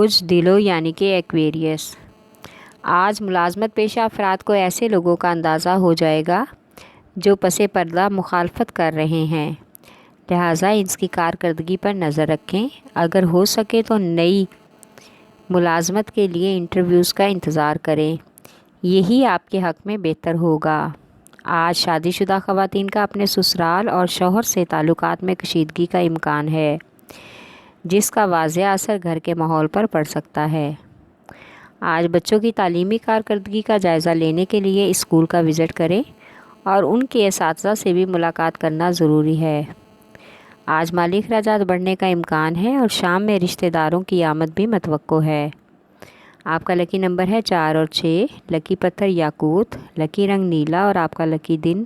بوجھ دلو یعنی کہ ایکویریس۔ آج ملازمت پیشہ افراد کو ایسے لوگوں کا اندازہ ہو جائے گا جو پس پردہ مخالفت کر رہے ہیں، لہٰذا اس کی کارکردگی پر نظر رکھیں۔ اگر ہو سکے تو نئی ملازمت کے لیے انٹرویوز کا انتظار کریں، یہی آپ کے حق میں بہتر ہوگا۔ آج شادی شدہ خواتین کا اپنے سسرال اور شوہر سے تعلقات میں کشیدگی کا امکان ہے، جس کا واضح اثر گھر کے ماحول پر پڑ سکتا ہے۔ آج بچوں کی تعلیمی کارکردگی کا جائزہ لینے کے لیے اسکول کا وزٹ کریں اور ان کے اساتذہ سے بھی ملاقات کرنا ضروری ہے۔ آج مالی اخراجات بڑھنے کا امکان ہے اور شام میں رشتہ داروں کی آمد بھی متوقع ہے۔ آپ کا لکی نمبر ہے 4 اور 6، لکی پتھر یاقوت، لکی رنگ نیلا اور آپ کا لکی دن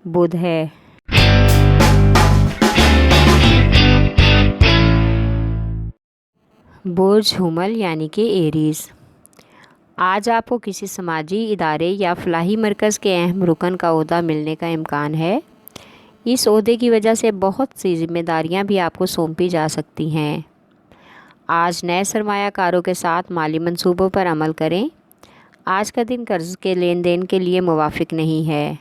بدھ ہے۔ برج حمل یعنی کہ ایریز۔ آج آپ کو کسی سماجی ادارے یا فلاحی مرکز کے اہم رکن کا عہدہ ملنے کا امکان ہے۔ اس عہدے کی وجہ سے بہت سی ذمہ داریاں بھی آپ کو سونپی جا سکتی ہیں۔ آج نئے سرمایہ کاروں کے ساتھ مالی منصوبوں پر عمل کریں۔ آج کا دن قرض کے لین دین کے لیے موافق نہیں ہے۔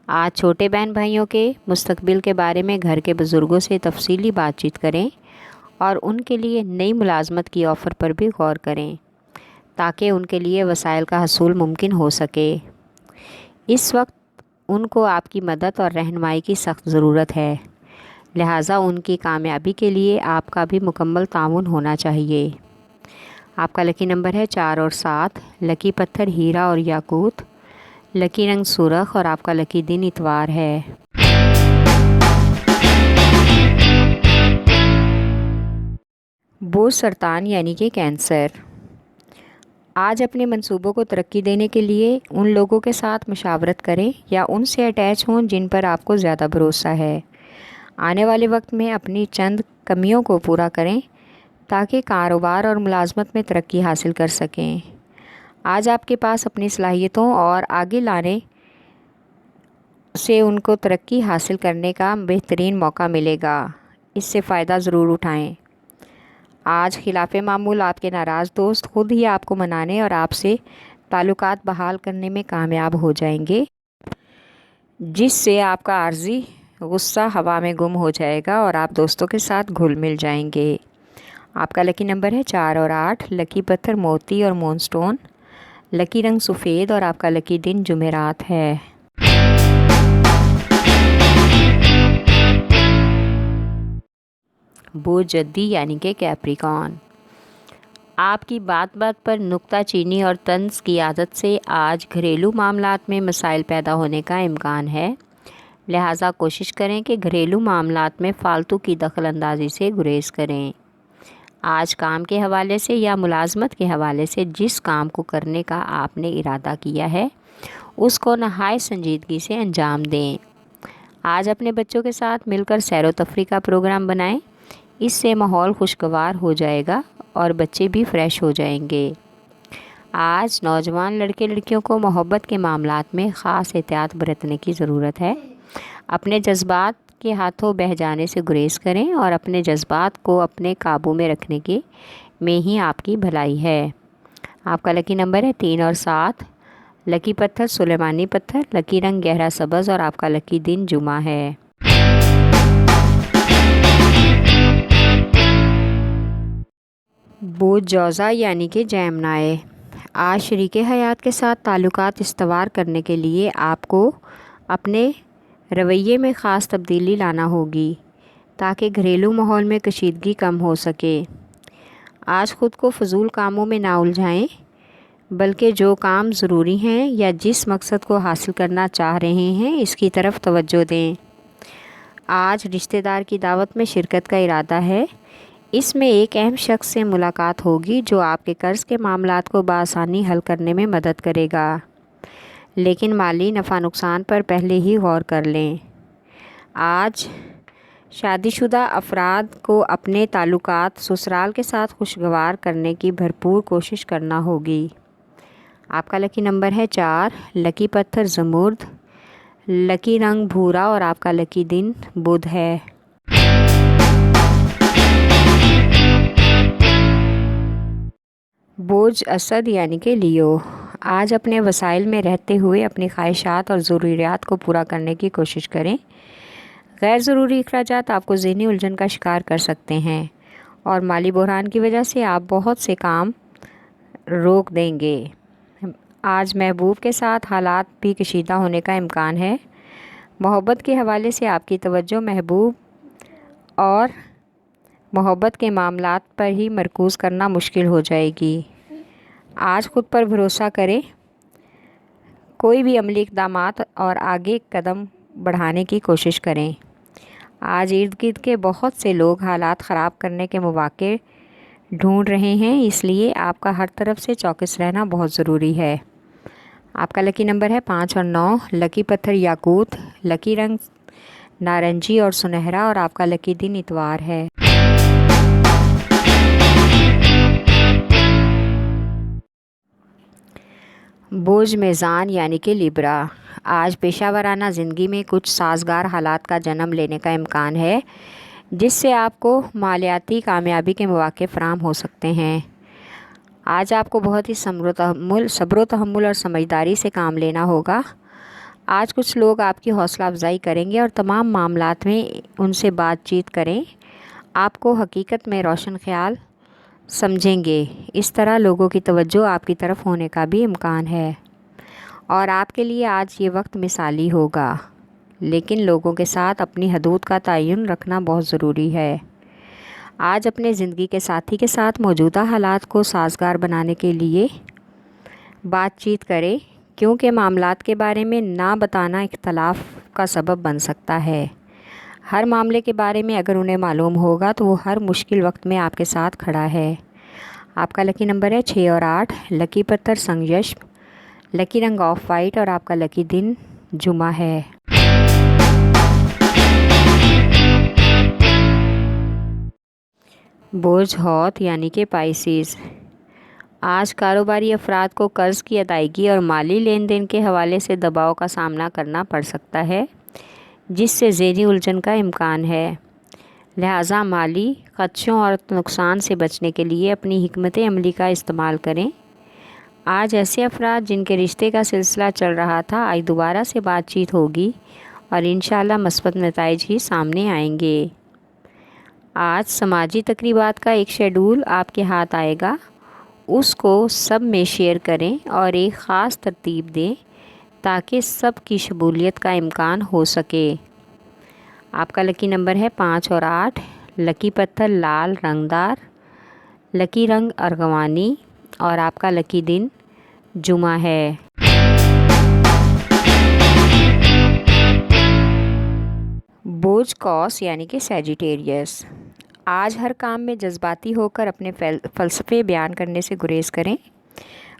آج چھوٹے بہن بھائیوں کے مستقبل کے بارے میں گھر کے بزرگوں سے تفصیلی بات چیت کریں اور ان کے لیے نئی ملازمت کی آفر پر بھی غور کریں تاکہ ان کے لیے وسائل کا حصول ممکن ہو سکے۔ اس وقت ان کو آپ کی مدد اور رہنمائی کی سخت ضرورت ہے، لہٰذا ان کی کامیابی کے لیے آپ کا بھی مکمل تعاون ہونا چاہیے۔ آپ کا لکی نمبر ہے 4 اور 7، لکی پتھر ہیرا اور یاقوت، لکی رنگ سرخ اور آپ کا لکی دن اتوار ہے۔ برج سرطان یعنی کہ کینسر۔ آج اپنے منصوبوں کو ترقی دینے کے لیے ان لوگوں کے ساتھ مشاورت کریں یا ان سے اٹیچ ہوں جن پر آپ کو زیادہ بھروسہ ہے۔ آنے والے وقت میں اپنی چند کمیوں کو پورا کریں تاکہ کاروبار اور ملازمت میں ترقی حاصل کر سکیں۔ آج آپ کے پاس اپنی صلاحیتوں اور آگے لانے سے ان کو ترقی حاصل کرنے کا بہترین موقع ملے گا، اس سے فائدہ ضرور اٹھائیں۔ آج خلاف معمول آپ کے ناراض دوست خود ہی آپ کو منانے اور آپ سے تعلقات بحال کرنے میں کامیاب ہو جائیں گے، جس سے آپ کا عارضی غصہ ہوا میں گم ہو جائے گا اور آپ دوستوں کے ساتھ گھل مل جائیں گے۔ آپ کا لکی نمبر ہے 4 اور 8، لکی پتھر موتی اور مون سٹون، لکی رنگ سفید اور آپ کا لکی دن جمعرات ہے۔ برج جدی یعنی کہ کیپریکارن۔ آپ کی بات بات پر نکتہ چینی اور طنز کی عادت سے آج گھریلو معاملات میں مسائل پیدا ہونے کا امکان ہے، لہٰذا کوشش کریں کہ گھریلو معاملات میں فالتو کی دخل اندازی سے گریز کریں۔ آج کام کے حوالے سے یا ملازمت کے حوالے سے جس کام کو کرنے کا آپ نے ارادہ کیا ہے اس کو نہایت سنجیدگی سے انجام دیں۔ آج اپنے بچوں کے ساتھ مل کر سیر و تفریح کا پروگرام بنائیں، اس سے ماحول خوشگوار ہو جائے گا اور بچے بھی فریش ہو جائیں گے۔ آج نوجوان لڑکے لڑکیوں کو محبت کے معاملات میں خاص احتیاط برتنے کی ضرورت ہے۔ اپنے جذبات کے ہاتھوں بہہ جانے سے گریز کریں اور اپنے جذبات کو اپنے قابو میں رکھنے کے میں ہی آپ کی بھلائی ہے۔ آپ کا لکی نمبر ہے 3 اور 7، لکی پتھر سلیمانی پتھر، لکی رنگ گہرا سبز اور آپ کا لکی دن جمعہ ہے۔ برج جوزا یعنی کہ جیمنائے۔ آج شریک حیات کے ساتھ تعلقات استوار کرنے کے لیے آپ کو اپنے رویے میں خاص تبدیلی لانا ہوگی تاکہ گھریلو ماحول میں کشیدگی کم ہو سکے۔ آج خود کو فضول کاموں میں نہ الجھائیں، بلکہ جو کام ضروری ہیں یا جس مقصد کو حاصل کرنا چاہ رہے ہیں اس کی طرف توجہ دیں۔ آج رشتہ دار کی دعوت میں شرکت کا ارادہ ہے، اس میں ایک اہم شخص سے ملاقات ہوگی جو آپ کے قرض کے معاملات کو بآسانی حل کرنے میں مدد کرے گا، لیکن مالی نفع نقصان پر پہلے ہی غور کر لیں۔ آج شادی شدہ افراد کو اپنے تعلقات سسرال کے ساتھ خوشگوار کرنے کی بھرپور کوشش کرنا ہوگی۔ آپ کا لکی نمبر ہے 4، لکی پتھر زمرد، لکی رنگ بھورا اور آپ کا لکی دن بدھ ہے۔ بوجھ اسد یعنی کہ لیو، آج اپنے وسائل میں رہتے ہوئے اپنی خواہشات اور ضروریات کو پورا کرنے کی کوشش کریں۔ غیر ضروری اخراجات آپ کو ذہنی الجھن کا شکار کر سکتے ہیں اور مالی بحران کی وجہ سے آپ بہت سے کام روک دیں گے۔ آج محبوب کے ساتھ حالات بھی کشیدہ ہونے کا امکان ہے۔ محبت کے حوالے سے آپ کی توجہ محبوب اور محبت کے معاملات پر ہی مرکوز کرنا مشکل ہو جائے گی۔ آج خود پر بھروسہ کریں، کوئی بھی عملی اقدامات اور آگے قدم بڑھانے کی کوشش کریں۔ آج ارد گرد کے بہت سے لوگ حالات خراب کرنے کے مواقع ڈھونڈ رہے ہیں، اس لیے آپ کا ہر طرف سے چوکس رہنا بہت ضروری ہے۔ آپ کا لکی نمبر ہے 5 اور 9، لکی پتھر یاقوت، لکی رنگ نارنجی اور سنہرا، اور آپ کا لکی دن اتوار ہے۔ بوجھ میزان یعنی کہ لیبرا، آج پیشہ ورانہ زندگی میں کچھ سازگار حالات کا جنم لینے کا امکان ہے، جس سے آپ کو مالیاتی کامیابی کے مواقع فراہم ہو سکتے ہیں۔ آج آپ کو بہت ہی صبر و تحمل اور سمجھداری سے کام لینا ہوگا۔ آج کچھ لوگ آپ کی حوصلہ افزائی کریں گے اور تمام معاملات میں ان سے بات چیت کریں، آپ کو حقیقت میں روشن خیال سمجھیں گے۔ اس طرح لوگوں کی توجہ آپ کی طرف ہونے کا بھی امکان ہے اور آپ کے لیے آج یہ وقت مثالی ہوگا، لیکن لوگوں کے ساتھ اپنی حدود کا تعین رکھنا بہت ضروری ہے۔ آج اپنے زندگی کے ساتھی کے ساتھ موجودہ حالات کو سازگار بنانے کے لیے بات چیت کریں، کیونکہ معاملات کے بارے میں نہ بتانا اختلاف کا سبب بن سکتا ہے۔ ہر معاملے کے بارے میں اگر انہیں معلوم ہوگا تو وہ ہر مشکل وقت میں آپ کے ساتھ کھڑا ہے۔ آپ کا لکی نمبر ہے 6 اور 8، لکی پتھر سنگیشم، لکی رنگ آف وائٹ، اور آپ کا لکی دن جمعہ ہے۔ بوجھ حوت یعنی کہ پائسیز، آج کاروباری افراد کو قرض کی ادائیگی اور مالی لین دین کے حوالے سے دباؤ کا سامنا کرنا پڑ سکتا ہے، جس سے ذہنی الجھن کا امکان ہے۔ لہٰذا مالی خدشوں اور نقصان سے بچنے کے لیے اپنی حکمت عملی کا استعمال کریں۔ آج ایسے افراد جن کے رشتے کا سلسلہ چل رہا تھا، آج دوبارہ سے بات چیت ہوگی اور انشاءاللہ مثبت نتائج ہی سامنے آئیں گے۔ آج سماجی تقریبات کا ایک شیڈول آپ کے ہاتھ آئے گا، اس کو سب میں شیئر کریں اور ایک خاص ترتیب دیں تاکہ سب کی شمولیت کا امکان ہو سکے۔ آپ کا لکی نمبر ہے 5 اور 8، لکی پتھر لال رنگدار، لکی رنگ ارغوانی، اور آپ کا لکی دن جمعہ ہے۔ بوجھ قوس یعنی کہ سیجیٹیریس، آج ہر کام میں جذباتی ہو کر اپنے فلسفے بیان کرنے سے گریز کریں۔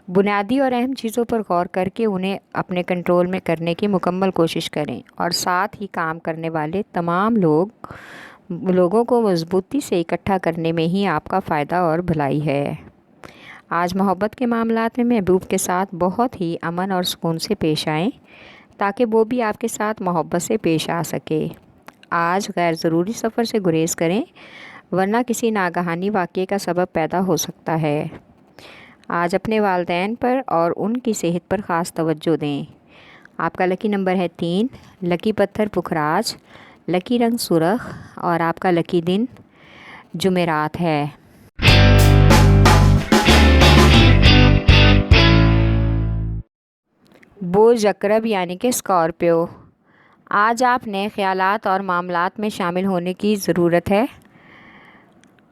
بنیادی اور اہم چیزوں پر غور کر کے انہیں اپنے کنٹرول میں کرنے کی مکمل کوشش کریں اور ساتھ ہی کام کرنے والے تمام لوگوں کو مضبوطی سے اکٹھا کرنے میں ہی آپ کا فائدہ اور بھلائی ہے۔ آج محبت کے معاملات میں محبوب کے ساتھ بہت ہی امن اور سکون سے پیش آئیں تاکہ وہ بھی آپ کے ساتھ محبت سے پیش آ سکے۔ آج غیر ضروری سفر سے گریز کریں، ورنہ کسی ناگہانی واقعے کا سبب پیدا ہو سکتا ہے۔ آج اپنے والدین پر اور ان کی صحت پر خاص توجہ دیں۔ آپ کا لکی نمبر ہے 3، لکی پتھر پکھراج، لکی رنگ سرخ، اور آپ کا لکی دن جمعرات ہے۔ بوجھ عقرب یعنی کہ اسکارپیو، آج آپ نئے خیالات اور معاملات میں شامل ہونے کی ضرورت ہے۔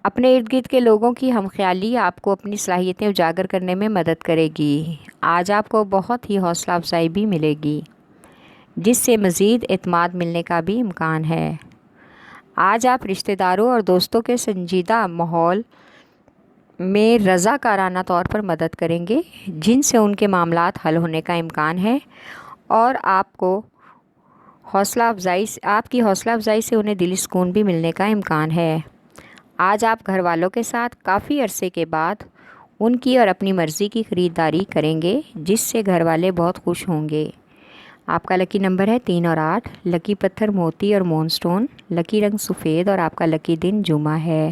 اپنے ارد گرد کے لوگوں کی ہم خیالی آپ کو اپنی صلاحیتیں اجاگر کرنے میں مدد کرے گی۔ آج آپ کو بہت ہی حوصلہ افزائی بھی ملے گی، جس سے مزید اعتماد ملنے کا بھی امکان ہے۔ آج آپ رشتہ داروں اور دوستوں کے سنجیدہ ماحول میں رضاکارانہ طور پر مدد کریں گے، جن سے ان کے معاملات حل ہونے کا امکان ہے اور آپ کی حوصلہ افزائی سے انہیں دلی سکون بھی ملنے کا امکان ہے۔ آج آپ گھر والوں کے ساتھ کافی عرصے کے بعد ان کی اور اپنی مرضی کی خریداری کریں گے، جس سے گھر والے بہت خوش ہوں گے۔ آپ کا لکی نمبر ہے 3 اور 8، لکی پتھر موتی اور مون سٹون، لکی رنگ سفید، اور آپ کا لکی دن جمعہ ہے۔